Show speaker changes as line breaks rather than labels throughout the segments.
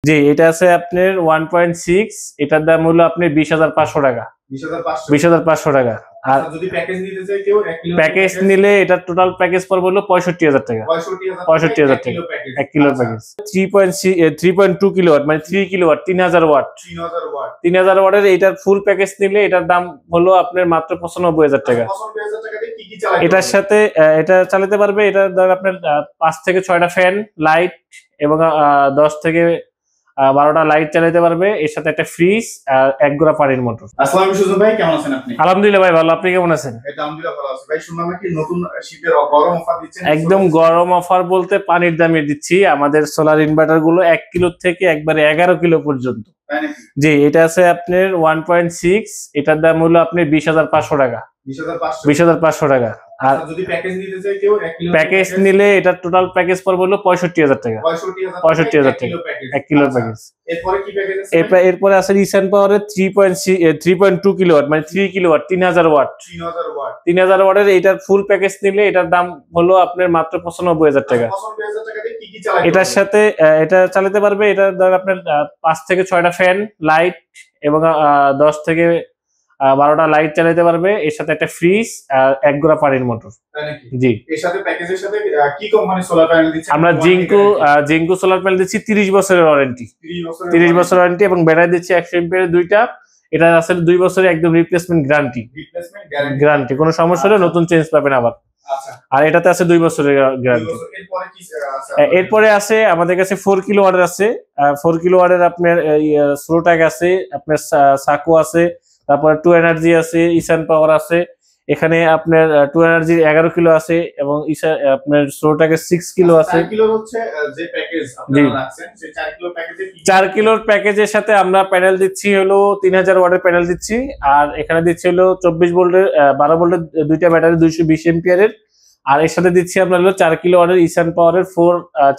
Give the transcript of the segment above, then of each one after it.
জি, এটা আছে আপনার 1.6, এটার দাম হলো আপনার 20,500 টাকা। 20,500 টাকা। আর
যদি প্যাকেজ নিতে চাই কেউ 1 কিলো
প্যাকেজ নিলে এটা টোটাল প্যাকেজ পড়বে হলো 65,000 টাকা। 65,000 টাকা 1 কিলোর প্যাকেজ। 3.2 কিলোওয়াট মানে 3 কিলোওয়াট 3000 ওয়াট। 3000 ওয়াটের এটার ফুল প্যাকেজ নিলে এটার দাম হলো আপনার মাত্র 95,000 টাকা।
95,000 টাকা দিয়ে কি কি চালাতে
এটার সাথে এটা চালাতে পারবে, এটা ধর আপনার 5 থেকে 6টা ফ্যান, লাইট এবং 10 থেকে 12টা লাইট চালাতে পারবে। এর সাথে একটা ফ্রিজ আর 1 গোড়া পানির মোটর।
আসসালামু আলাইকুম সুজন ভাই, কেমন আছেন আপনি?
আলহামদুলিল্লাহ ভাই ভালো, আপনি কেমন আছেন?
এটা আলহামদুলিল্লাহ ভালো আছি ভাই। শুনলাম নাকি নতুন শীতের গরম অফার দিচ্ছেন?
একদম গরম অফার বলতে পানির দামে দিচ্ছি। আমাদের সোলার ইনভার্টার গুলো 1 কিলো থেকে একবারে 11 কিলো পর্যন্ত। জি, এটা আছে আপনার 1.6, এটার দাম হলো আপনার 20,500 টাকা। 20,500 টাকা। আর
যদি প্যাকেজ নিতে চাই কেউ 1 কিলো
প্যাকেজ নিলে এটার টোটাল প্যাকেজ পড়বে হলো 65,000 টাকা। 65,000 টাকা 1 কিলোর প্যাকেজ।
এরপরে কি প্যাকেজ আছে?
এরপরে আছে রিসেন্ট পাওয়ারের 3.2 কিলোওয়াট মানে 3 কিলোওয়াট 3000 ওয়াট। 3000 ওয়াটের এটার ফুল প্যাকেজ নিলে এটার দাম হলো আপনার মাত্র 95,000 টাকা।
95,000 টাকা দিয়ে কি কি চালাতে
এটার সাথে এটা চালাতে পারবে, এটা ধর আপনার 5 থেকে 6টা ফ্যান, লাইট এবং 10 থেকে 12টা লাইট চালাতে পারবে। এর সাথে একটা ফ্রিজ আর 1 গোড়া পানির মোটর। জি,
এর সাথে প্যাকেজের সাথে কি কোম্পানি সোলার প্যানেল দিচ্ছে?
আমরা জিঙ্কো সোলার প্যানেল দিচ্ছি 30 বছরের ওয়ারেন্টি। 30 বছর ওয়ারেন্টি এবং ব্যাটারি দিচ্ছি 100 এমপিয়ারের দুইটা। এটা আসলে 2 বছরের একদম রিপ্লেসমেন্ট গ্যারান্টি, কোনো সমস্যা হলে নতুন চেঞ্জ পাবেন আবার। আর এটাতে আছে 2 বছরের গ্যারান্টি। এরপরে আছে আমাদের কাছে 4 কিলো ওয়াটের আছে। 4 কিলো ওয়াটের আপনার স্লোটাক আছে, আপনার সাকো আছে, তারপরে 2 এনার্জি আছে, ইসান পাওয়ার আছে। এখানে আপনার 2 এনার্জির 11 কিলো আছে এবং আপনার স্লোটাকের 6 কিলো আছে।
4 কিলো হচ্ছে যে প্যাকেজ আপনারা রাখছেন, সেই 4 কিলো প্যাকেজে
4 কিলোর প্যাকেজের সাথে আমরা প্যানেল দিচ্ছি হলো 3000 ওয়াটের প্যানেল দিচ্ছি। আর এখানে দিচ্ছি হলো 24 ভোল্টের 12 ভোল্টের দুইটা ব্যাটারি 220 এম্পিয়ারের। আর এর সাথে দিচ্ছি আমরা হলো 4 কিলো ওয়াটের ইসান পাওয়ারের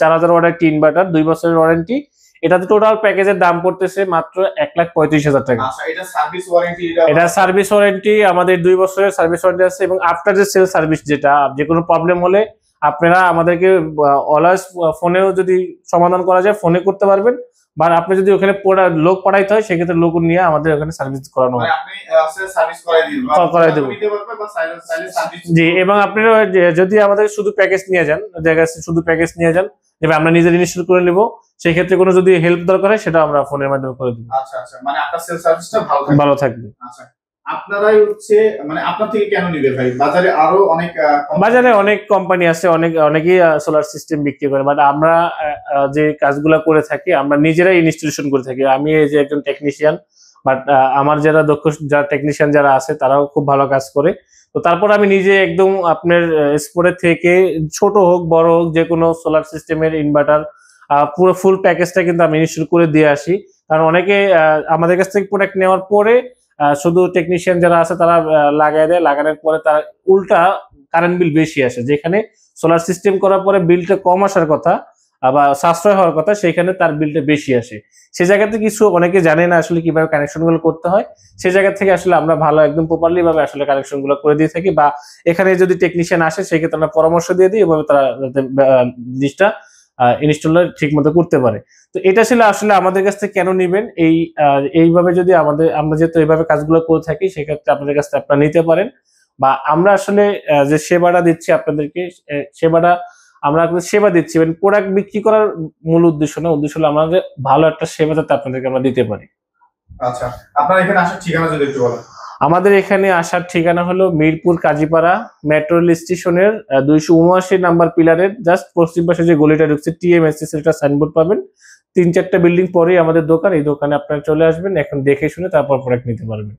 4000 ওয়াটের একটি ইনভার্টার, 2 বছরের ওয়ারেন্টি। এটাতে টোটাল প্যাকেজের দাম পড়তেছে মাত্র 1,35,000 টাকা।
আচ্ছা, এটা সার্ভিস ওয়ারেন্টি?
এটা সার্ভিস ওয়ারেন্টি আমাদের 2 বছরের সার্ভিস ওয়ারেন্টি আছে এবং আফটার যে সেল সার্ভিস, যেটা যে কোনো প্রবলেম হলে আপনারা আমাদেরকে অলওয়েজ ফোনেও যদি সমাধান করা যায় ফোনে করতে পারবেন, বা আপনি যদি ওখানে লোক পাঠাইতে হয় সেক্ষেত্রে লোক নিয়ে আমাদের ওখানে সার্ভিস করানো হয়।
আপনি সার্ভিস করাই দিবেন?
জি, এবং আপনারা যদি আমাদের শুধু প্যাকেজ নিয়ে যান, শুধু প্যাকেজ নিয়ে যান, যেভাবে আমরা নিজের ইনস্টল করে নিব, সেই ক্ষেত্রে কোনো যদি হেল্প দরকার হয় সেটা আমরা ফোনের মাধ্যমে করে দিব।
আচ্ছা আচ্ছা, মানে আপনার সেল সার্ভিসটা
ভালো থাকবে।
আচ্ছা, আপনারাই হচ্ছে মানে আপনার থেকে কেন নিবে ভাই? বাজারে আরো অনেক
কোম্পানি আছে, অনেকেই সোলার সিস্টেম বিক্রি করে, বাট আমরা যে কাজগুলো করে থাকি আমরা নিজেরাই ইনস্টলেশন করে থাকি। আমি এই যে একজন টেকনিশিয়ান, বাট আমার যারা দক্ষ টেকনিশিয়ান যারা আছে তারাও খুব ভালো কাজ করে। তো তারপর আমি নিজে একদম আপনার স্পোর্টের থেকে ছোট হোক বড় হোক যে কোনো সোলার সিস্টেমের ইনভার্টার পুরো ফুল প্যাকেজটা কিন্তু আমি ইনস্টল করে দিয়ে আসি। কারণ অনেকে আমাদের কাছ থেকে প্রোডাক্ট নেওয়ার পরে শুধু টেকনিশিয়ান যারা আছে তারা লাগাই দেয়, লাগানোর পরে তার উল্টা কারেন্ট বিল বেশি আসে। যেখানে সোলার সিস্টেম করার পরে বিলটা কম আসার কথা বা সাশ্রয় হওয়ার কথা, সেখানে তার বিলটা বেশি আসে। সে জায়গাতে কিছু অনেকে জানে না আসলে কিভাবে কানেকশন গুলো করতে হয়। সেই জায়গা থেকে আসলে আমরা ভালো একদম প্রপারলি ভাবে আসলে কানেকশন গুলো করে দিয়ে থাকি, বা এখানে যদি টেকনিশিয়ান আসে সেক্ষেত্রে আমরা পরামর্শ দিয়ে দিই এভাবে তারা জিনিসটা ইনস্টলার ঠিক মতো করতে পারে। তো এটা ছিল আসলে আমাদের কাছ থেকে কেন নিবেন, এইভাবে যদি আমরা যেহেতু এইভাবে কাজগুলো করে থাকি সেক্ষেত্রে আপনাদের কাছ থেকে আপনারা নিতে পারেন। বা আমরা আসলে যে সেবাটা দিচ্ছি আপনাদেরকে, সেবাটা আমরা সেবা দিচ্ছি, মানে প্রোডাক্ট বিক্রি করার মূল উদ্দেশ্য না, উদ্দেশ্য হলো আমাদের ভালো একটা সেবা যাতে আপনাদেরকে আমরা দিতে পারি।
আচ্ছা, আপনার এখানে আসার ঠিকানা যদি একটু বলেন।
আমাদের এখানে আসার ঠিকানা হলো মিরপুর কাজীপাড়া মেট্রো রেল স্টেশনের 279 নাম্বার পিলারের জাস্ট পশ্চিম পাশে যে গলিটা ঢুকছে TMSS একটা সাইনবোর্ড পাবেন। 3-4টা বিল্ডিং পরেই আমাদের দোকান। এই দোকানে আপনারা চলে আসবেন, এখন দেখে শুনে তারপর প্রোডাক্ট নিতে পারবেন।